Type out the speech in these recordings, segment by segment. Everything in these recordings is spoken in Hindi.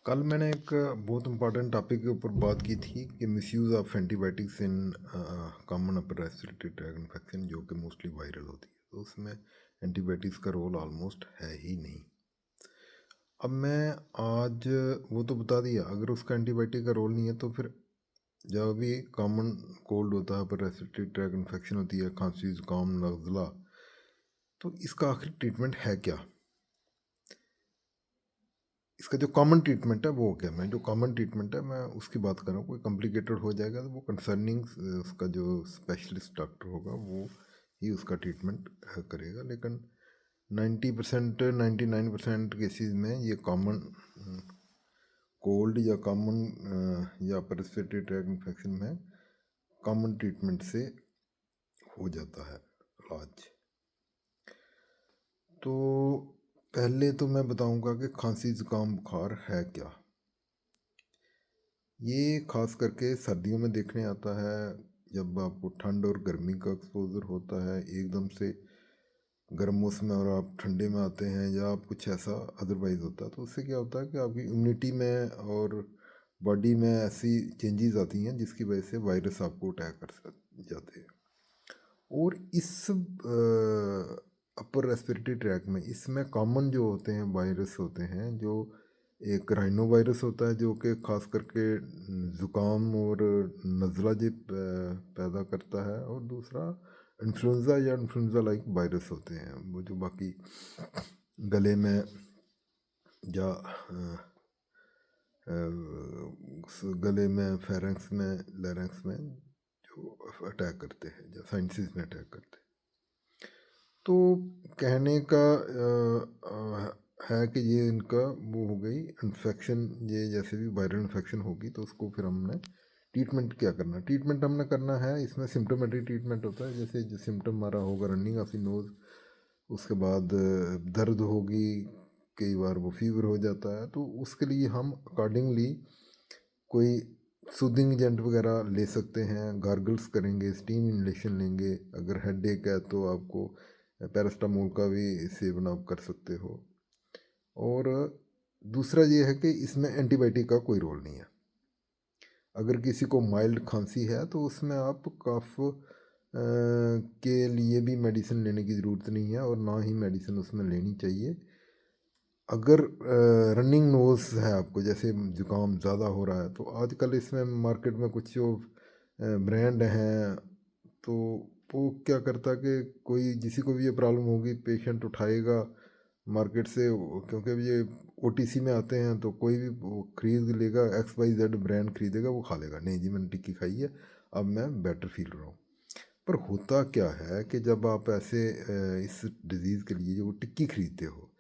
कल मैंने एक बहुत इम्पोर्टेंट टॉपिक के ऊपर बात की थी कि misuse of antibiotics in common upper respiratory tract infection जो कि मोस्टली वायरल होती है, तो उसमें एंटीबायोटिक्स का रोल ऑलमोस्ट है ही नहीं। अब मैं आज वो तो बता दिया, अगर उसका एंटीबायोटिक का रोल नहीं है तो फिर जब भी कॉमन कोल्ड होता है, अपर रेस्पिरेटरी ट्रैक इन्फेक्शन होती है, खांसी जुकाम नज़ला, तो इसका आखिर ट्रीटमेंट है क्या? इसका जो कॉमन ट्रीटमेंट है वो क्या, मैं जो कॉमन ट्रीटमेंट है मैं उसकी बात कर रहा हूँ। कोई कॉम्प्लिकेटेड हो जाएगा तो वो कंसर्निंग उसका जो स्पेशलिस्ट डॉक्टर होगा वो ही उसका ट्रीटमेंट करेगा। लेकिन 90% 99% केसेस में ये कॉमन कोल्ड या कॉमन या रेस्पिरेटरी ट्रैक इन्फेक्शन में कॉमन ट्रीटमेंट से हो जाता है इलाज। तो पहले तो मैं बताऊंगा कि खांसी जुकाम बुखार है क्या। ये खास करके सर्दियों में देखने आता है, जब आपको ठंड और गर्मी का एक्सपोजर होता है एकदम से गर्म मौसम में और आप ठंडे में आते हैं या आप कुछ ऐसा अदरवाइज होता है, तो उससे क्या होता है कि आपकी इम्यूनिटी में और बॉडी में ऐसी चेंजेस आती हैं जिसकी वजह से वायरस आपको अटैक कर जाते हैं। और इस अपर रेस्पिरेटरी ट्रैक में इसमें कॉमन जो होते हैं वायरस होते हैं, जो एक राइनो वायरस होता है जो कि खास करके ज़ुकाम और नज़ला जी पैदा करता है, और दूसरा इन्फ्लुएंज़ा या इन्फ्लुएंज़ा लाइक वायरस होते हैं वो जो बाकी गले में या गले में फेरेंक्स में लैरिंक्स में जो अटैक करते हैं, जो साइनसिस में अटैक करते हैं। तो कहने का है कि ये इनका वो हो गई इन्फेक्शन, ये जैसे भी वायरल इन्फेक्शन होगी तो उसको फिर हमने ट्रीटमेंट क्या करना, ट्रीटमेंट हमने करना है इसमें सिम्टोमेटिक ट्रीटमेंट होता है। जैसे जो सिम्टम हमारा होगा रनिंग ऑफ द नोज़, उसके बाद दर्द होगी, कई बार वो फीवर हो जाता है, तो उसके लिए हम अकॉर्डिंगली कोई सूदिंग एजेंट वगैरह ले सकते हैं, गार्गल्स करेंगे, स्टीम इनलेशन लेंगे। अगर हेड एक है तो आपको पैरास्टामोल का भी सेवन आप कर सकते हो। और दूसरा ये है कि इसमें एंटीबायोटिक का कोई रोल नहीं है। अगर किसी को माइल्ड खांसी है तो उसमें आप कफ के लिए भी मेडिसिन लेने की ज़रूरत नहीं है, और ना ही मेडिसिन उसमें लेनी चाहिए। अगर रनिंग नोज़ है आपको, जैसे ज़ुकाम ज़्यादा हो रहा है, तो आजकल इसमें मार्केट में कुछ जो ब्रांड हैं, तो वो क्या करता है कि कोई किसी को भी ये प्रॉब्लम होगी पेशेंट उठाएगा मार्केट से, क्योंकि अब ये ओटीसी में आते हैं, तो कोई भी वो खरीद लेगा, XYZ ब्रांड खरीदेगा, वो खा लेगा, नहीं जी मैंने टिक्की खाई है, अब मैं बेटर फील रहा हूँ। पर होता क्या है कि जब आप ऐसे इस डिज़ीज़ के लिए जो वो टिक्की खरीदते हो,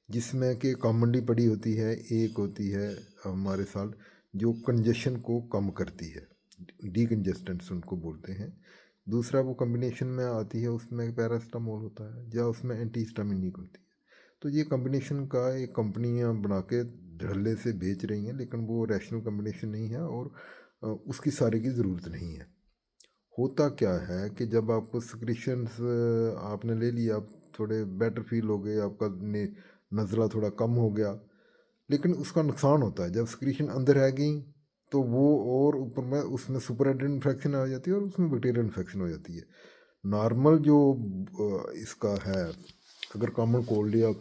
जिसमें कि कॉमनली पड़ी होती है, एक होती है हमारे साथ जो कंजेशन को कम करती है, डीकंजेस्टेंट्स उनको बोलते हैं। दूसरा वो कॉम्बिनेशन में आती है, उसमें पैरास्टामोल होता है या उसमें एंटी हिस्टामिनिक होती है। तो ये कॉम्बिनेशन का एक कंपनियां बना के धड़ल्ले से बेच रही हैं, लेकिन वो रैशनल कॉम्बिनेशन नहीं है और उसकी सारे की ज़रूरत नहीं है। होता क्या है कि जब आपको सिक्रीशंस आपने ले लिया, आप थोड़े बेटर फील हो गए, आपका नज़ला थोड़ा कम हो गया, लेकिन उसका नुकसान होता है जब सिक्रीशन अंदर रह गई, तो वो और ऊपर में उसमें सुपर इन्फेक्शन आ जाती है और उसमें बैक्टीरियल इन्फेक्शन हो जाती है। नॉर्मल जो इसका है, अगर कॉमन कोल्ड या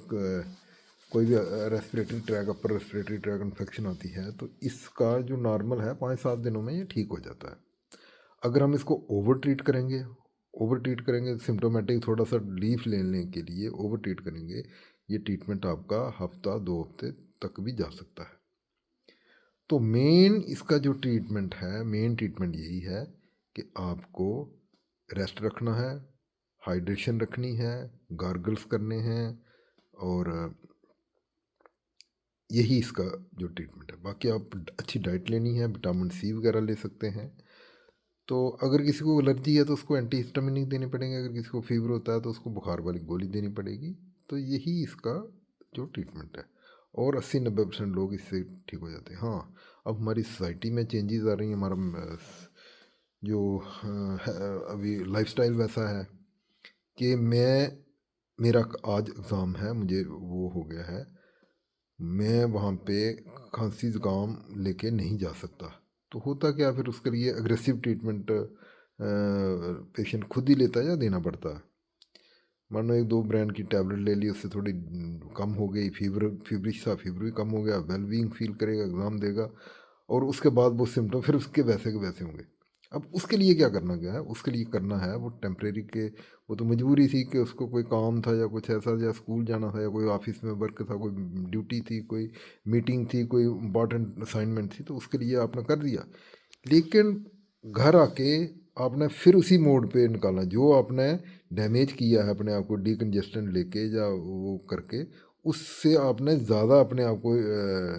कोई भी respiratory tract upper respiratory tract infection आती है, तो इसका जो नॉर्मल है 5-7 दिनों में ये ठीक हो जाता है। अगर हम इसको ओवर ट्रीट करेंगे सिम्टोमेटिक थोड़ा सा रिलीफ लेने के लिए ओवर ट्रीट करेंगे, ये ट्रीटमेंट आपका हफ्ता 2 हफ्ते तक भी जा सकता है। तो मेन इसका जो ट्रीटमेंट है, मेन ट्रीटमेंट यही है कि आपको रेस्ट रखना है, हाइड्रेशन रखनी है, गार्गल्स करने हैं, और यही इसका जो ट्रीटमेंट है। बाकी आप अच्छी डाइट लेनी है, विटामिन सी वगैरह ले सकते हैं। तो अगर किसी को एलर्जी है तो उसको एंटी हिस्टामिनिक देने पड़ेंगे, अगर किसी को फीवर होता है तो उसको बुखार वाली गोली देनी पड़ेगी। तो यही इसका जो ट्रीटमेंट है, और 80-90% लोग इससे ठीक हो जाते हैं। हाँ, अब हमारी सोसाइटी में चेंजेस आ रही हैं, हमारा जो अभी लाइफस्टाइल वैसा है कि मेरा आज एग्ज़ाम है, मुझे वो हो गया है, मैं वहाँ पे खांसी ज़ुकाम लेके नहीं जा सकता। तो होता क्या, फिर उसके लिए अग्रेसिव ट्रीटमेंट पेशेंट खुद ही लेता है या देना पड़ता है। मानो 1-2 ब्रांड की टैबलेट ले ली, उससे थोड़ी कम हो गई, फीवरिश था, फीवर भी कम हो गया, वेल बीइंग फ़ील करेगा, एग्ज़ाम देगा और उसके बाद वो सिम्पटम फिर उसके वैसे के वैसे होंगे। अब उसके लिए क्या करना क्या है, उसके लिए करना है वो टेम्परेरी के, वो तो मजबूरी थी कि उसको कोई काम था या कुछ ऐसा, या स्कूल जाना था या कोई ऑफिस में वर्क था, कोई ड्यूटी थी, कोई मीटिंग थी, कोई इम्पॉर्टेंट असाइनमेंट थी, तो उसके लिए आपने कर दिया। लेकिन घर आके आपने फिर उसी मोड पे निकालना, जो आपने डैमेज किया है अपने आप को डिकन्जेस्टेंट लेके या वो करके, उससे आपने ज़्यादा अपने आप को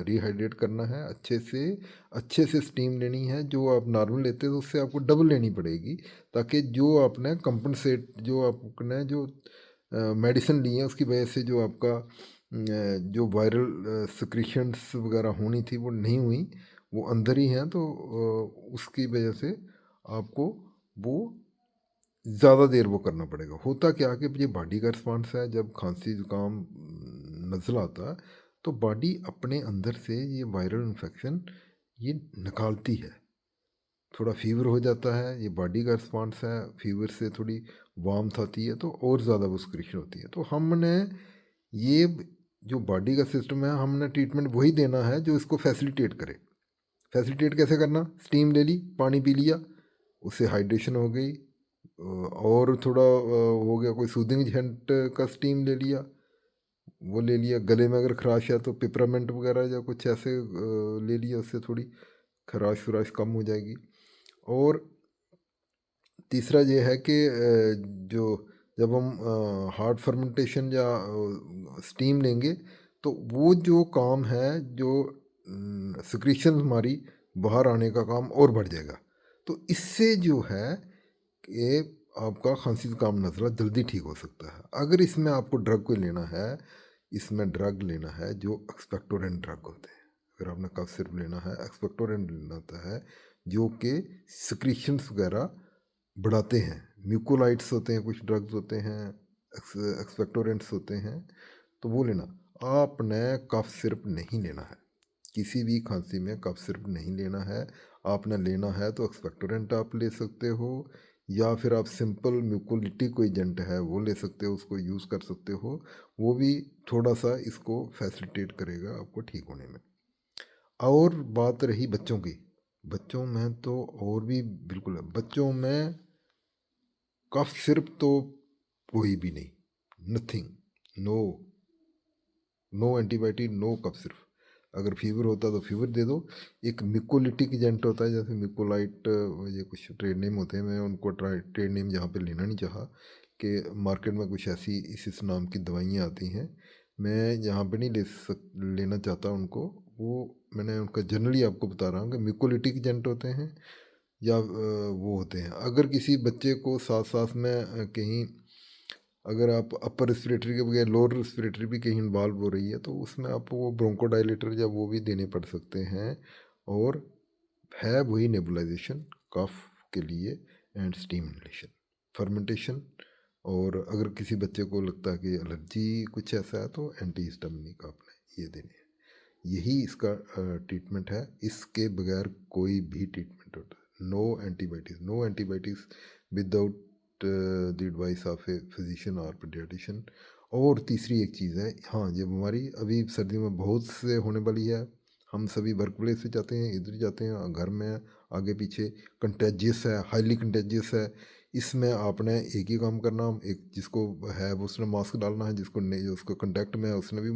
रिहाइड्रेट करना है, अच्छे से स्टीम लेनी है। जो आप नॉर्मल लेते हो उससे आपको डबल लेनी पड़ेगी, ताकि जो आपने कंपनसेट, जो आपने जो मेडिसिन ली है उसकी वजह से जो आपका जो वायरल सिक्रीशंस वगैरह होनी थी वो नहीं हुई, वो अंदर ही हैं, तो उसकी वजह से आपको वो ज़्यादा देर वो करना पड़ेगा। होता क्या कि ये बॉडी का रिस्पॉन्स है, जब खांसी ज़ुकाम नज़ला आता है तो बॉडी अपने अंदर से ये वायरल इन्फेक्शन ये निकालती है। थोड़ा फीवर हो जाता है, ये बॉडी का रिस्पॉन्स है, फीवर से थोड़ी वार्मथ आती है तो और ज़्यादा वो सिक्रीशन होती है। तो हमने ये जो बॉडी का सिस्टम है, हमने ट्रीटमेंट वही देना है जो इसको फैसिलिटेट करे। फैसिलिटेट कैसे करना, स्टीम ले ली, पानी पी लिया, उससे हाइड्रेशन हो गई, और थोड़ा हो गया, कोई सूदिंग एजेंट का स्टीम ले लिया, वो ले लिया। गले में अगर खराश है तो पिपरामेंट वगैरह या कुछ ऐसे ले लिया, उससे थोड़ी खराश वराश कम हो जाएगी। और तीसरा ये है कि जो जब हम हार्ड फर्मेंटेशन या स्टीम लेंगे तो वो जो काम है, जो सिक्रीशन हमारी बाहर आने का काम और बढ़ जाएगा। तो इससे जो है कि आपका खांसी ज़ुकाम नज़ला जल्दी ठीक हो सकता है। अगर इसमें आपको ड्रग कोई लेना है, इसमें ड्रग लेना है जो एक्सपेक्टोरेंट ड्रग होते हैं। अगर आपने कफ सिर्फ लेना है, एक्सपेक्टोरेंट लेना होता है जो कि सिक्रीशंस वगैरह बढ़ाते हैं। म्यूकोलाइट्स होते हैं, कुछ ड्रग्स होते हैं, एक्सपेक्टोरेंट्स होते हैं, तो वो लेना। आपने कफ सिर्फ नहीं लेना है, किसी भी खांसी में कफ सिर्फ नहीं लेना है। आपने लेना है तो एक्सपेक्टोरेंट आप ले सकते हो, या फिर आप सिंपल म्यूकोलिटिक कोई एजेंट है वो ले सकते हो, उसको यूज़ कर सकते हो। वो भी थोड़ा सा इसको फैसिलिटेट करेगा आपको ठीक होने में। और बात रही बच्चों की, बच्चों में तो और भी बिल्कुल है। बच्चों में कफ सिर्फ तो कोई भी नहीं, nothing, no, no antibiotic, no cough सिर्फ। अगर फीवर होता तो फीवर दे दो। एक मिकोलिटिक एजेंट होता है, जैसे मिकोलाइट, ये कुछ ट्रेड नेम होते हैं, मैं उनको ट्रेड नेम यहाँ पे लेना नहीं चाहा कि मार्केट में कुछ ऐसी इस नाम की दवाइयाँ आती हैं, मैं यहाँ पे नहीं लेना चाहता उनको। वो मैंने उनका जनरली आपको बता रहा हूँ कि मिकोलिटिक एजेंट होते हैं या वो होते हैं। अगर किसी बच्चे को साथ साथ में कहीं, अगर आप अपर रेस्पिरेटरी के बगैर लोअर रेस्पिरेटरी भी कहीं इन्वॉल्व हो रही है तो उसमें आपको वो ब्रोंकोडायलेटर या वो भी देने पड़ सकते हैं। और है वही नेबुलाइजेशन कफ के लिए एंड स्टीम इनहेलेशन, फर्मेंटेशन। और अगर किसी बच्चे को लगता है कि एलर्जी कुछ ऐसा है तो एंटी हिस्टामिनिक आपने ये देने हैं। यही इसका ट्रीटमेंट है, इसके बगैर कोई भी ट्रीटमेंट होता है। No antibiotics without the advice of a physician और पीडियाट्रिशियन। और तीसरी एक चीज़ है, हाँ, ये बीमारी अभी सर्दियों में बहुत से होने वाली है। हम सभी वर्क प्लेस से जाते हैं, इधर जाते हैं, घर में आगे पीछे, कंटेजियस है, हाईली कंटेजियस है। इसमें आपने एक ही काम करना, एक जिसको है वो उसने मास्क डालना है, जिसको नहीं, जो उसको कंटेक्ट में है उसने भी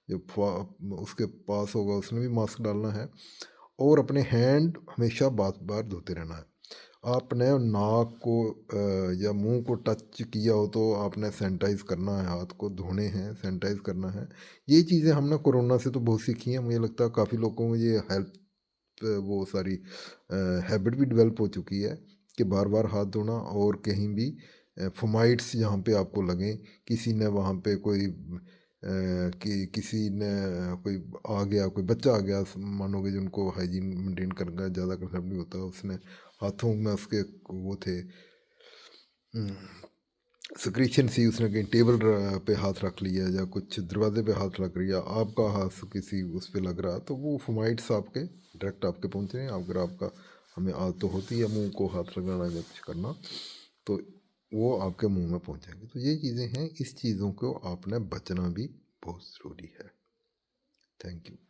जो उसके पास होगा उसने भी मास्क डालना है। और अपने हैंड हमेशा बार बार धोते रहना है। आपने नाक को या मुंह को टच किया हो तो आपने सैनिटाइज करना है, हाथ को धोने हैं, सैनिटाइज करना है। ये चीज़ें हमने कोरोना से तो बहुत सीखी हैं। मुझे लगता है काफ़ी लोगों को ये हेल्प, वो सारी हैबिट भी डेवलप हो चुकी है कि बार बार हाथ धोना। और कहीं भी फोमाइट्स जहाँ पे आपको लगें, किसी ने वहाँ पे कोई कि किसी ने कोई आ गया, कोई बच्चा आ गया, मानोगे जिनको हाइजीन मेंटेन करना ज़्यादा कंसेप्ट नहीं होता, उसने हाथों में उसके वो थे सिक्रीशन सी उसने कहीं टेबल पे हाथ रख लिया या कुछ दरवाजे पे हाथ रख लिया, आपका हाथ किसी उस पे लग रहा, तो वो फुमाइट्स आपके डायरेक्ट आपके पहुंच रहे हैं। अगर आपका, हमें आदत तो होती है मुंह को हाथ लगाना या कुछ करना, तो वो आपके मुंह में पहुंचेंगे। तो ये चीज़ें हैं, इस चीज़ों को आपने बचना भी बहुत ज़रूरी है। Thank you.